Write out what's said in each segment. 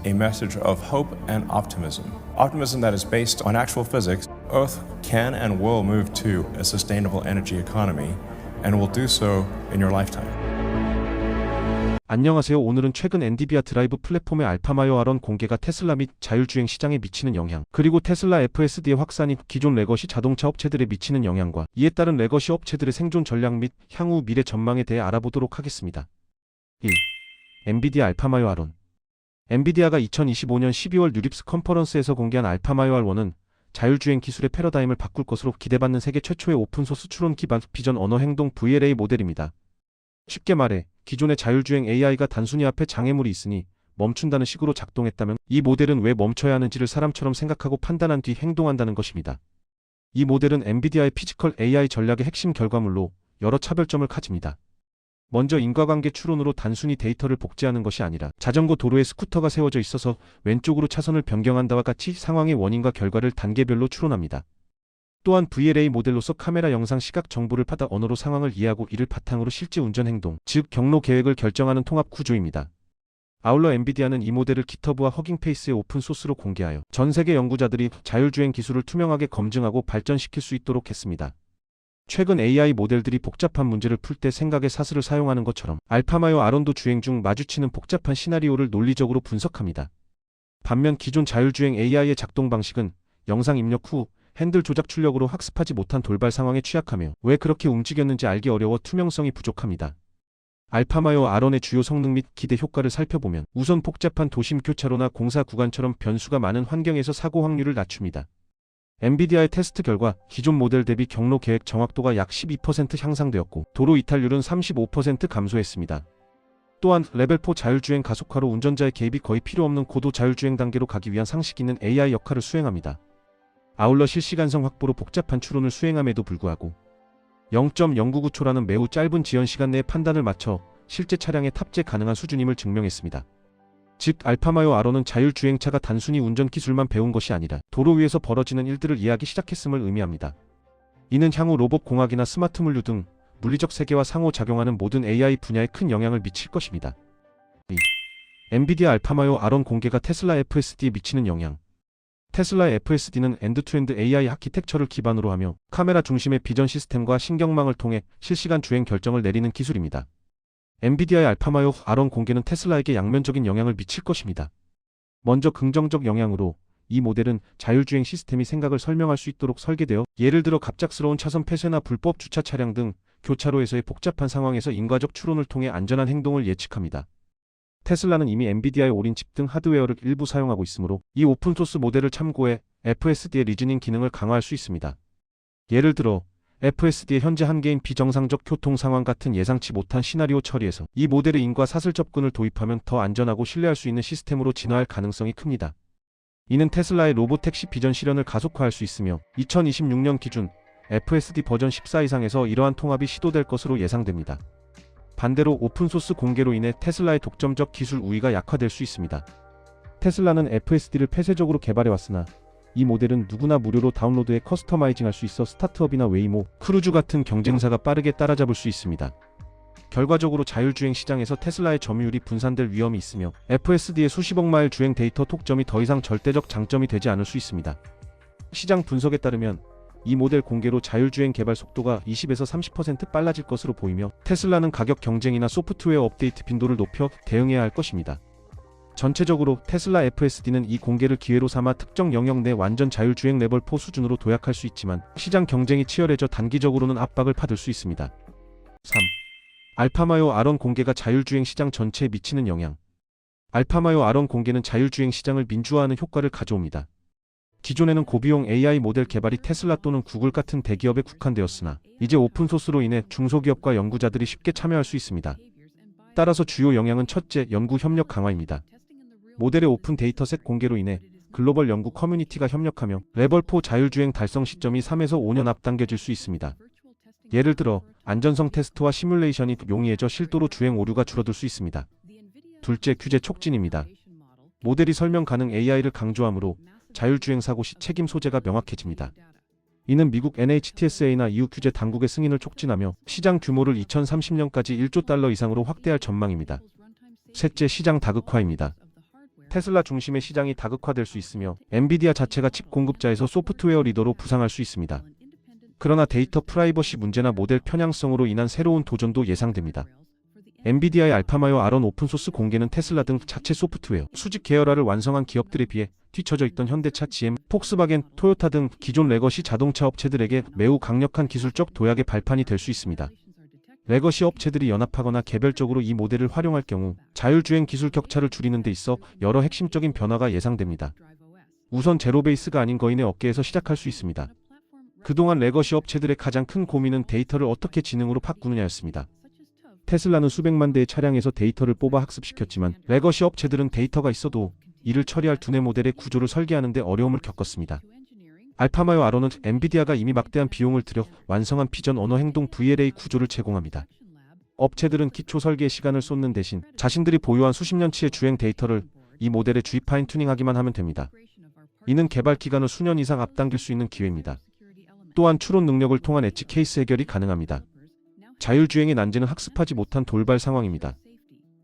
a message of hope and optimism. Optimism that is based on actual physics. Earth can and will move to a sustainable energy economy and will do so in your lifetime. 안녕하세요. 오늘은 최근 엔비디아 드라이브 플랫폼의 알파마요 R1 공개가 테슬라 및 자율주행 시장에 미치는 영향, 그리고 테슬라 FSD의 확산이 기존 레거시 자동차 업체들에 미치는 영향과 이에 따른 레거시 업체들의 생존 전략 및 향후 미래 전망에 대해 알아보도록 하겠습니다. 1. 엔비디아 알파마요 R1. 엔비디아가 2025년 12월 뉴립스 컨퍼런스에서 공개한 알파마요 R1은 자율주행 기술의 패러다임을 바꿀 것으로 기대받는 세계 최초의 오픈소스 추론 기반 비전 언어 행동 VLA 모델입니다. 쉽게 말해 기존의 자율주행 AI가 단순히 앞에 장애물이 있으니 멈춘다는 식으로 작동했다면 이 모델은 왜 멈춰야 하는지를 사람처럼 생각하고 판단한 뒤 행동한다는 것입니다. 이 모델은 엔비디아의 피지컬 AI 전략의 핵심 결과물로 여러 차별점을 가집니다. 먼저 인과관계 추론으로 단순히 데이터를 복제하는 것이 아니라 자전거 도로에 스쿠터가 세워져 있어서 왼쪽으로 차선을 변경한다와 같이 상황의 원인과 결과를 단계별로 추론합니다. 또한 VLA 모델로서 카메라 영상 시각 정보를 받아 언어로 상황을 이해하고 이를 바탕으로 실제 운전 행동, 즉 경로 계획을 결정하는 통합 구조입니다. 아울러 엔비디아는 이 모델을 기터브와 허깅페이스의 오픈소스로 공개하여 전 세계 연구자들이 자율주행 기술을 투명하게 검증하고 발전시킬 수 있도록 했습니다. 최근 AI 모델들이 복잡한 문제를 풀 때 생각의 사슬을 사용하는 것처럼 알파마요 R1도 주행 중 마주치는 복잡한 시나리오를 논리적으로 분석합니다. 반면 기존 자율주행 AI의 작동 방식은 영상 입력 후 핸들 조작 출력으로 학습하지 못한 돌발 상황에 취약하며 왜 그렇게 움직였는지 알기 어려워 투명성이 부족합니다. 알파마요 R1의 주요 성능 및 기대 효과를 살펴보면 우선 복잡한 도심 교차로나 공사 구간처럼 변수가 많은 환경에서 사고 확률을 낮춥니다. 엔비디아의 테스트 결과 기존 모델 대비 경로 계획 정확도가 약 12% 향상되었고 도로 이탈률은 35% 감소했습니다. 또한 레벨 4 자율주행 가속화로 운전자의 개입이 거의 필요 없는 고도 자율주행 단계로 가기 위한 상식 있는 AI 역할을 수행합니다. 아울러 실시간성 확보로 복잡한 추론을 수행함에도 불구하고 0.099초라는 매우 짧은 지연 시간 내에 판단을 맞춰 실제 차량에 탑재 가능한 수준임을 증명했습니다. 즉 알파마요 R1은 자율주행차가 단순히 운전 기술만 배운 것이 아니라 도로 위에서 벌어지는 일들을 이해하기 시작했음을 의미합니다. 이는 향후 로봇 공학이나 스마트 물류 등 물리적 세계와 상호작용하는 모든 AI 분야에 큰 영향을 미칠 것입니다. 2. 엔비디아 알파마요 R1 공개가 테슬라 FSD에 미치는 영향. 테슬라의 FSD는 엔드-투엔드 AI 아키텍처를 기반으로 하며 카메라 중심의 비전 시스템과 신경망을 통해 실시간 주행 결정을 내리는 기술입니다. 엔비디아의 알파마요 R1 공개는 테슬라에게 양면적인 영향을 미칠 것입니다. 먼저 긍정적 영향으로 이 모델은 자율주행 시스템이 생각을 설명할 수 있도록 설계되어 예를 들어 갑작스러운 차선 폐쇄나 불법 주차 차량 등 교차로에서의 복잡한 상황에서 인과적 추론을 통해 안전한 행동을 예측합니다. 테슬라는 이미 엔비디아의 오린 칩 등 하드웨어를 일부 사용하고 있으므로 이 오픈소스 모델을 참고해 FSD의 리즈닝 기능을 강화할 수 있습니다. 예를 들어 FSD의 현재 한계인 비정상적 교통 상황 같은 예상치 못한 시나리오 처리에서 이 모델의 인과 사슬 접근을 도입하면 더 안전하고 신뢰할 수 있는 시스템으로 진화할 가능성이 큽니다. 이는 테슬라의 로보택시 비전 실현을 가속화할 수 있으며 2026년 기준 FSD 버전 14 이상에서 이러한 통합이 시도될 것으로 예상됩니다. 반대로 오픈소스 공개로 인해 테슬라의 독점적 기술 우위가 약화될 수 있습니다. 테슬라는 FSD를 폐쇄적으로 개발해왔으나 이 모델은 누구나 무료로 다운로드해 커스터마이징할 수 있어 스타트업이나 웨이모, 크루즈 같은 경쟁사가 빠르게 따라잡을 수 있습니다. 결과적으로 자율주행 시장에서 테슬라의 점유율이 분산될 위험이 있으며 FSD의 수십억 마일 주행 데이터 독점이 더 이상 절대적 장점이 되지 않을 수 있습니다. 시장 분석에 따르면 이 모델 공개로 자율주행 개발 속도가 20에서 30% 빨라질 것으로 보이며 테슬라는 가격 경쟁이나 소프트웨어 업데이트 빈도를 높여 대응해야 할 것입니다. 전체적으로 테슬라 FSD는 이 공개를 기회로 삼아 특정 영역 내 완전 자율주행 레벨 4 수준으로 도약할 수 있지만 시장 경쟁이 치열해져 단기적으로는 압박을 받을 수 있습니다. 3. 알파마요 R1 공개가 자율주행 시장 전체에 미치는 영향. 알파마요 R1 공개는 자율주행 시장을 민주화하는 효과를 가져옵니다. 기존에는 고비용 AI 모델 개발이 테슬라 또는 구글 같은 대기업에 국한되었으나 이제 오픈소스로 인해 중소기업과 연구자들이 쉽게 참여할 수 있습니다. 따라서 주요 영향은 첫째, 연구 협력 강화입니다. 모델의 오픈 데이터셋 공개로 인해 글로벌 연구 커뮤니티가 협력하며 레벨 4 자율주행 달성 시점이 3에서 5년 앞당겨질 수 있습니다. 예를 들어 안전성 테스트와 시뮬레이션이 용이해져 실도로 주행 오류가 줄어들 수 있습니다. 둘째, 규제 촉진입니다. 모델이 설명 가능 AI를 강조하므로 자율주행 사고 시 책임 소재가 명확해집니다. 이는 미국 NHTSA나 EU 규제 당국의 승인을 촉진하며 시장 규모를 2030년까지 1조 달러 이상으로 확대할 전망입니다. 셋째, 시장 다극화입니다. 테슬라 중심의 시장이 다극화될 수 있으며 엔비디아 자체가 칩 공급자에서 소프트웨어 리더로 부상할 수 있습니다. 그러나 데이터 프라이버시 문제나 모델 편향성으로 인한 새로운 도전도 예상됩니다. 엔비디아의 알파마요 아런 오픈소스 공개는 테슬라 등 자체 소프트웨어 수직 계열화를 완성한 기업들에 비해 뒤처져 있던 현대차, GM, 폭스바겐, 토요타 등 기존 레거시 자동차 업체들에게 매우 강력한 기술적 도약의 발판이 될 수 있습니다. 레거시 업체들이 연합하거나 개별적으로 이 모델을 활용할 경우 자율주행 기술 격차를 줄이는 데 있어 여러 핵심적인 변화가 예상됩니다. 우선 제로베이스가 아닌 거인의 어깨에서 시작할 수 있습니다. 그동안 레거시 업체들의 가장 큰 고민은 데이터를 어떻게 지능으로 바꾸느냐였습니다. 테슬라는 수백만 대의 차량에서 데이터를 뽑아 학습시켰지만 레거시 업체들은 데이터가 있어도 이를 처리할 두뇌 모델의 구조를 설계하는 데 어려움을 겪었습니다. 알파마요 아론은 엔비디아가 이미 막대한 비용을 들여 완성한 비전 언어 행동 VLA 구조를 제공합니다. 업체들은 기초 설계에 시간을 쏟는 대신 자신들이 보유한 수십 년치의 주행 데이터를 이 모델에 주입 파인 튜닝하기만 하면 됩니다. 이는 개발 기간을 수년 이상 앞당길 수 있는 기회입니다. 또한 추론 능력을 통한 엣지 케이스 해결이 가능합니다. 자율주행의 난제는 학습하지 못한 돌발 상황입니다.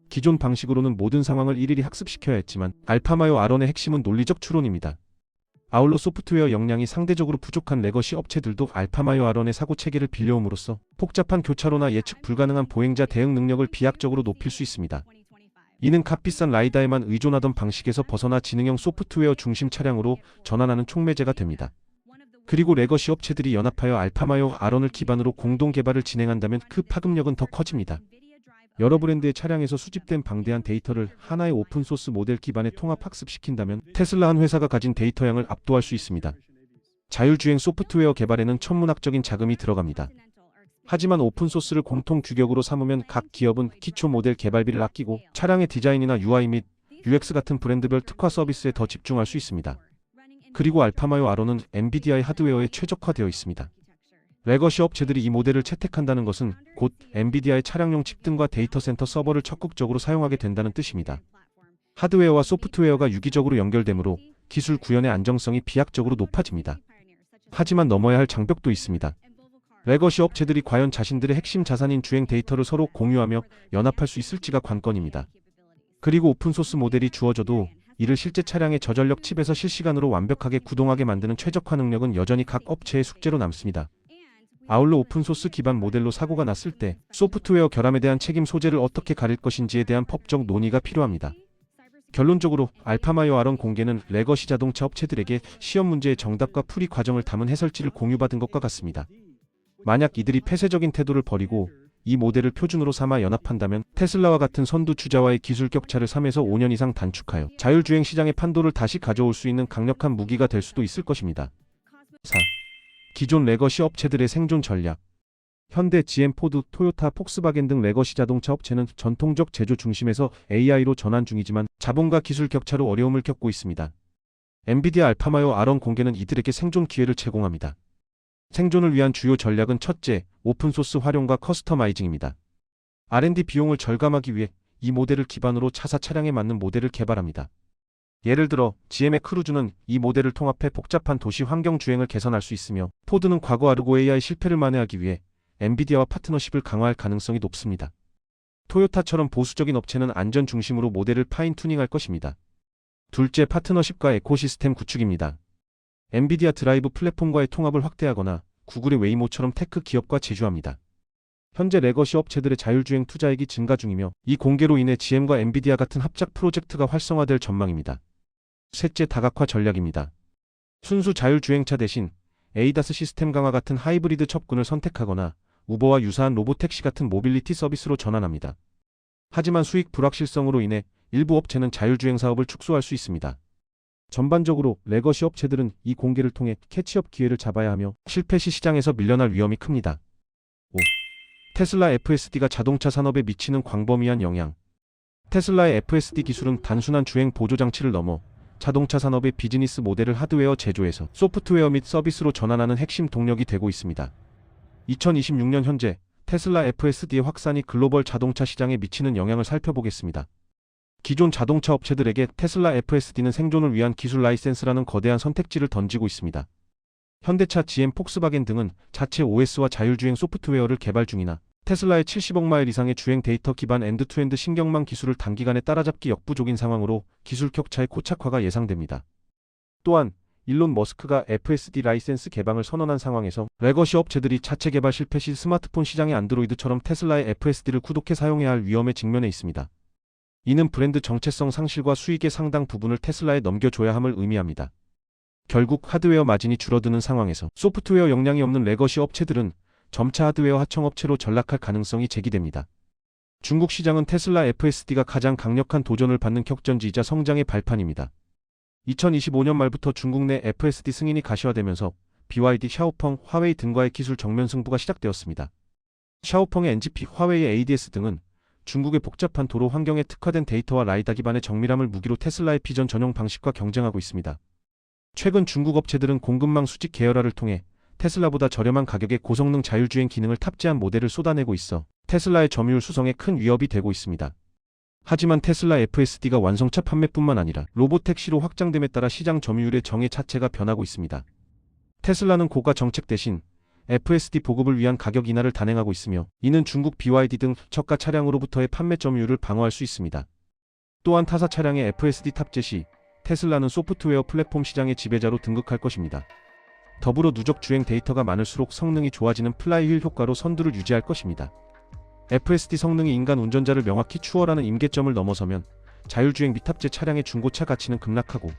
기존 방식으로는 모든 상황을 일일이 학습시켜야 했지만 알파마요 아론의 핵심은 논리적 추론입니다. 아울러 소프트웨어 역량이 상대적으로 부족한 레거시 업체들도 알파마요 아론의 사고 체계를 빌려옴으로써 복잡한 교차로나 예측 불가능한 보행자 대응 능력을 비약적으로 높일 수 있습니다. 이는 값비싼 라이다에만 의존하던 방식에서 벗어나 지능형 소프트웨어 중심 차량으로 전환하는 촉매제가 됩니다. 그리고 레거시 업체들이 연합하여 알파마요 아론을 기반으로 공동 개발을 진행한다면 그 파급력은 더 커집니다. 여러 브랜드의 차량에서 수집된 방대한 데이터를 하나의 오픈소스 모델 기반에 통합 학습시킨다면 테슬라 한 회사가 가진 데이터량을 압도할 수 있습니다. 자율주행 소프트웨어 개발에는 천문학적인 자금이 들어갑니다. 하지만 오픈소스를 공통 규격으로 삼으면 각 기업은 기초 모델 개발비를 아끼고 차량의 디자인이나 UI 및 UX 같은 브랜드별 특화 서비스에 더 집중할 수 있습니다. 그리고 알파마요 아론은 엔비디아의 하드웨어에 최적화되어 있습니다. 레거시 업체들이 이 모델을 채택한다는 것은 곧 엔비디아의 차량용 칩 등과 데이터 센터 서버를 적극적으로 사용하게 된다는 뜻입니다. 하드웨어와 소프트웨어가 유기적으로 연결되므로 기술 구현의 안정성이 비약적으로 높아집니다. 하지만 넘어야 할 장벽도 있습니다. 레거시 업체들이 과연 자신들의 핵심 자산인 주행 데이터를 서로 공유하며 연합할 수 있을지가 관건입니다. 그리고 오픈소스 모델이 주어져도 이를 실제 차량의 저전력 칩에서 실시간으로 완벽하게 구동하게 만드는 최적화 능력은 여전히 각 업체의 숙제로 남습니다. 아울러 오픈소스 기반 모델로 사고가 났을 때 소프트웨어 결함에 대한 책임 소재를 어떻게 가릴 것인지에 대한 법적 논의가 필요합니다. 결론적으로 알파마요 아론 공개는 레거시 자동차 업체들에게 시험 문제의 정답과 풀이 과정을 담은 해설지를 공유받은 것과 같습니다. 만약 이들이 폐쇄적인 태도를 버리고 이 모델을 표준으로 삼아 연합한다면 테슬라와 같은 선두주자와의 기술 격차를 3에서 5년 이상 단축하여 자율주행 시장의 판도를 다시 가져올 수 있는 강력한 무기가 될 수도 있을 것입니다. 4. 기존 레거시 업체들의 생존 전략. 현대, GM, 포드, 토요타, 폭스바겐 등 레거시 자동차 업체는 전통적 제조 중심에서 AI로 전환 중이지만 자본과 기술 격차로 어려움을 겪고 있습니다. 엔비디아 알파마요 아론 공개는 이들에게 생존 기회를 제공합니다. 생존을 위한 주요 전략은 첫째, 오픈소스 활용과 커스터마이징입니다. R&D 비용을 절감하기 위해 이 모델을 기반으로 차사 차량에 맞는 모델을 개발합니다. 예를 들어 GM의 크루즈는 이 모델을 통합해 복잡한 도시 환경 주행을 개선할 수 있으며 포드는 과거 아르고 AI 실패를 만회하기 위해 엔비디아와 파트너십을 강화할 가능성이 높습니다. 토요타처럼 보수적인 업체는 안전 중심으로 모델을 파인 튜닝할 것입니다. 둘째, 파트너십과 에코시스템 구축입니다. 엔비디아 드라이브 플랫폼과의 통합을 확대하거나 구글의 웨이모처럼 테크 기업과 제휴합니다. 현재 레거시 업체들의 자율주행 투자액이 증가 중이며 이 공개로 인해 GM과 엔비디아 같은 합작 프로젝트가 활성화될 전망입니다. 셋째, 다각화 전략입니다. 순수 자율주행차 대신 에이다스 시스템 강화 같은 하이브리드 접근을 선택하거나 우버와 유사한 로보택시 같은 모빌리티 서비스로 전환합니다. 하지만 수익 불확실성으로 인해 일부 업체는 자율주행 사업을 축소할 수 있습니다. 전반적으로 레거시 업체들은 이 공개를 통해 캐치업 기회를 잡아야 하며 실패 시 시장에서 밀려날 위험이 큽니다. 5. 테슬라 FSD가 자동차 산업에 미치는 광범위한 영향. 테슬라의 FSD 기술은 단순한 주행 보조 장치를 넘어 자동차 산업의 비즈니스 모델을 하드웨어 제조에서 소프트웨어 및 서비스로 전환하는 핵심 동력이 되고 있습니다. 2026년 현재 테슬라 FSD의 확산이 글로벌 자동차 시장에 미치는 영향을 살펴보겠습니다. 기존 자동차 업체들에게 테슬라 FSD는 생존을 위한 기술 라이센스라는 거대한 선택지를 던지고 있습니다. 현대차, GM, 폭스바겐 등은 자체 OS와 자율주행 소프트웨어를 개발 중이나 테슬라의 70억 마일 이상의 주행 데이터 기반 엔드투엔드 신경망 기술을 단기간에 따라잡기 역부족인 상황으로 기술 격차의 고착화가 예상됩니다. 또한 일론 머스크가 FSD 라이센스 개방을 선언한 상황에서 레거시 업체들이 자체 개발 실패 시 스마트폰 시장의 안드로이드처럼 테슬라의 FSD를 구독해 사용해야 할 위험에 직면해 있습니다. 이는 브랜드 정체성 상실과 수익의 상당 부분을 테슬라에 넘겨줘야 함을 의미합니다. 결국 하드웨어 마진이 줄어드는 상황에서 소프트웨어 역량이 없는 레거시 업체들은 점차 하드웨어 하청업체로 전락할 가능성이 제기됩니다. 중국 시장은 테슬라 FSD가 가장 강력한 도전을 받는 격전지이자 성장의 발판입니다. 2025년 말부터 중국 내 FSD 승인이 가시화되면서 BYD, 샤오펑, 화웨이 등과의 기술 정면 승부가 시작되었습니다. 샤오펑의 NGP, 화웨이의 ADS 등은 중국의 복잡한 도로 환경에 특화된 데이터와 라이다 기반의 정밀함을 무기로 테슬라의 비전 전용 방식과 경쟁하고 있습니다. 최근 중국 업체들은 공급망 수직 계열화를 통해 테슬라보다 저렴한 가격에 고성능 자율주행 기능을 탑재한 모델을 쏟아내고 있어 테슬라의 점유율 수성에 큰 위협이 되고 있습니다. 하지만 테슬라 FSD가 완성차 판매뿐만 아니라 로보택시로 확장됨에 따라 시장 점유율의 정의 자체가 변하고 있습니다. 테슬라는 고가 정책 대신 FSD 보급을 위한 가격 인하를 단행하고 있으며 이는 중국 BYD 등 저가 차량으로부터의 판매 점유율을 방어할 수 있습니다. 또한 타사 차량의 FSD 탑재 시 테슬라는 소프트웨어 플랫폼 시장의 지배자로 등극할 것입니다. 더불어 누적 주행 데이터가 많을수록 성능이 좋아지는 플라이휠 효과로 선두를 유지할 것입니다. FSD 성능이 인간 운전자를 명확히 추월하는 임계점을 넘어서면 자율주행 미탑재 차량의 중고차 가치는 급락하고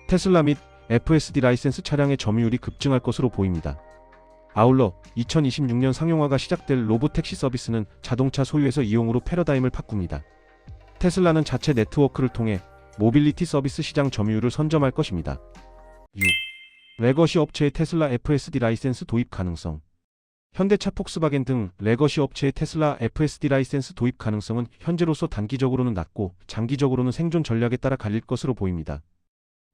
테슬라 및 FSD 라이센스 차량의 점유율이 급증할 것으로 보입니다. 아울러 2026년 상용화가 시작될 로보택시 서비스는 자동차 소유에서 이용으로 패러다임을 바꿉니다. 테슬라는 자체 네트워크를 통해 모빌리티 서비스 시장 점유율을 선점할 것입니다. 6. 레거시 업체의 테슬라 FSD 라이센스 도입 가능성. 현대차, 폭스바겐 등 레거시 업체의 테슬라 FSD 라이센스 도입 가능성은 현재로서 단기적으로는 낮고 장기적으로는 생존 전략에 따라 갈릴 것으로 보입니다.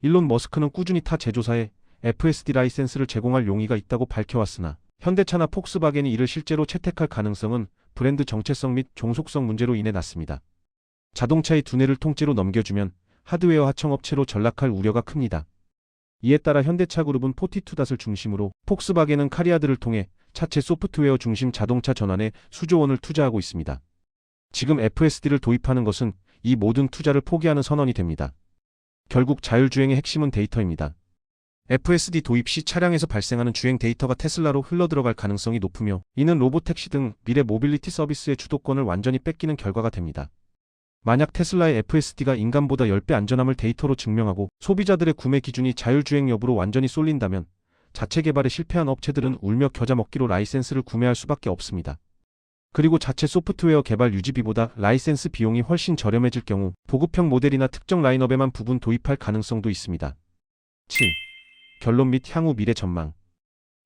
일론 머스크는 꾸준히 타 제조사에 FSD 라이센스를 제공할 용의가 있다고 밝혀왔으나 현대차나 폭스바겐이 이를 실제로 채택할 가능성은 브랜드 정체성 및 종속성 문제로 인해 낮습니다. 자동차의 두뇌를 통째로 넘겨주면 하드웨어 하청업체로 전락할 우려가 큽니다. 이에 따라 현대차 그룹은 42닷을 중심으로 폭스바겐은 카리아드를 통해 차체 소프트웨어 중심 자동차 전환에 수조 원을 투자하고 있습니다. 지금 FSD를 도입하는 것은 이 모든 투자를 포기하는 선언이 됩니다. 결국 자율주행의 핵심은 데이터입니다. FSD 도입 시 차량에서 발생하는 주행 데이터가 테슬라로 흘러들어갈 가능성이 높으며 이는 로보택시 등 미래 모빌리티 서비스의 주도권을 완전히 뺏기는 결과가 됩니다. 만약 테슬라의 FSD가 인간보다 10배 안전함을 데이터로 증명하고 소비자들의 구매 기준이 자율주행 여부로 완전히 쏠린다면 자체 개발에 실패한 업체들은 울며 겨자 먹기로 라이센스를 구매할 수밖에 없습니다. 그리고 자체 소프트웨어 개발 유지비보다 라이센스 비용이 훨씬 저렴해질 경우 보급형 모델이나 특정 라인업에만 부분 도입할 가능성도 있습니다. 7. 결론 및 향후 미래 전망.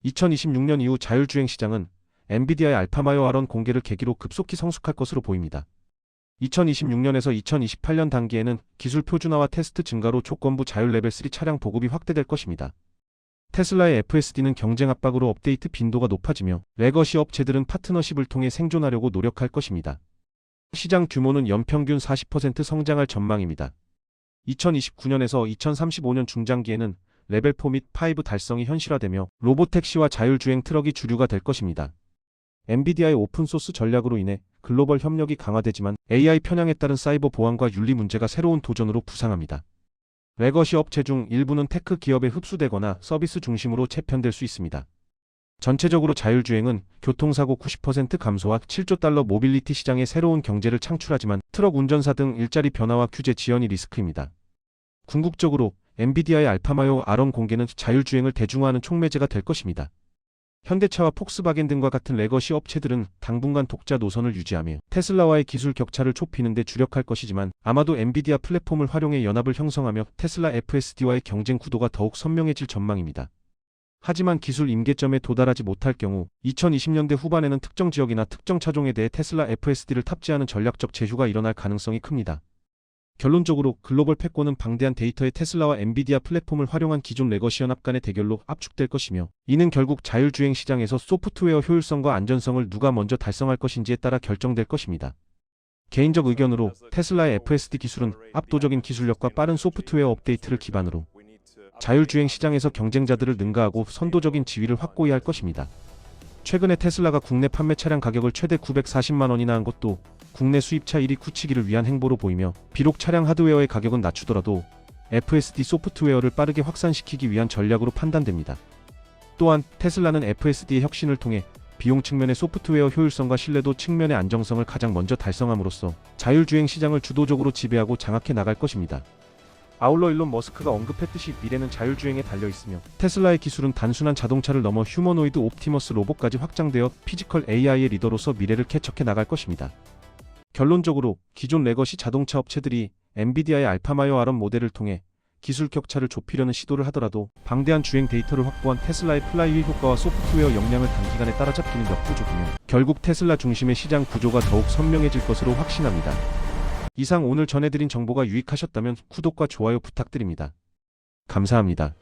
2026년 이후 자율주행 시장은 엔비디아의 알파마요 R1 공개를 계기로 급속히 성숙할 것으로 보입니다. 2026년에서 2028년 단기에는 기술 표준화와 테스트 증가로 조건부 자율 레벨 3 차량 보급이 확대될 것입니다. 테슬라의 FSD는 경쟁 압박으로 업데이트 빈도가 높아지며 레거시 업체들은 파트너십을 통해 생존하려고 노력할 것입니다. 시장 규모는 연평균 40% 성장할 전망입니다. 2029년에서 2035년 중장기에는 레벨 4 및 5 달성이 현실화되며 로보택시와 자율주행 트럭이 주류가 될 것입니다. 엔비디아의 오픈소스 전략으로 인해 글로벌 협력이 강화되지만 AI 편향에 따른 사이버 보안과 윤리 문제가 새로운 도전으로 부상합니다. 레거시 업체 중 일부는 테크 기업에 흡수되거나 서비스 중심으로 재편될 수 있습니다. 전체적으로 자율주행은 교통사고 90% 감소와 7조 달러 모빌리티 시장의 새로운 경제를 창출하지만 트럭 운전사 등 일자리 변화와 규제 지연이 리스크입니다. 궁극적으로 엔비디아의 알파마요 R1 공개는 자율주행을 대중화하는 촉매제가 될 것입니다. 현대차와 폭스바겐 등과 같은 레거시 업체들은 당분간 독자 노선을 유지하며 테슬라와의 기술 격차를 좁히는 데 주력할 것이지만 아마도 엔비디아 플랫폼을 활용해 연합을 형성하며 테슬라 FSD와의 경쟁 구도가 더욱 선명해질 전망입니다. 하지만 기술 임계점에 도달하지 못할 경우 2020년대 후반에는 특정 지역이나 특정 차종에 대해 테슬라 FSD를 탑재하는 전략적 제휴가 일어날 가능성이 큽니다. 결론적으로 글로벌 패권은 방대한 데이터의 테슬라와 엔비디아 플랫폼을 활용한 기존 레거시 연합 간의 대결로 압축될 것이며 이는 결국 자율주행 시장에서 소프트웨어 효율성과 안전성을 누가 먼저 달성할 것인지에 따라 결정될 것입니다. 개인적 의견으로 테슬라의 FSD 기술은 압도적인 기술력과 빠른 소프트웨어 업데이트를 기반으로 자율주행 시장에서 경쟁자들을 능가하고 선도적인 지위를 확고히 할 것입니다. 최근에 테슬라가 국내 판매 차량 가격을 최대 940만 원이나 한 것도 국내 수입차 1위 굳히기를 위한 행보로 보이며, 비록 차량 하드웨어의 가격은 낮추더라도 FSD 소프트웨어를 빠르게 확산시키기 위한 전략으로 판단됩니다. 또한 테슬라는 FSD의 혁신을 통해 비용 측면의 소프트웨어 효율성과 신뢰도 측면의 안정성을 가장 먼저 달성함으로써 자율주행 시장을 주도적으로 지배하고 장악해 나갈 것입니다. 아울러 일론 머스크가 언급했듯이 미래는 자율주행에 달려있으며, 테슬라의 기술은 단순한 자동차를 넘어 휴머노이드 옵티머스 로봇까지 확장되어 피지컬 AI의 리더로서 미래를 개척해 나갈 것입니다. 결론적으로 기존 레거시 자동차 업체들이 엔비디아의 알파마요 R1 모델을 통해 기술 격차를 좁히려는 시도를 하더라도 방대한 주행 데이터를 확보한 테슬라의 플라이휠 효과와 소프트웨어 역량을 단기간에 따라잡기는 역부족이며, 결국 테슬라 중심의 시장 구조가 더욱 선명해질 것으로 확신합니다. 이상 오늘 전해드린 정보가 유익하셨다면 구독과 좋아요 부탁드립니다. 감사합니다.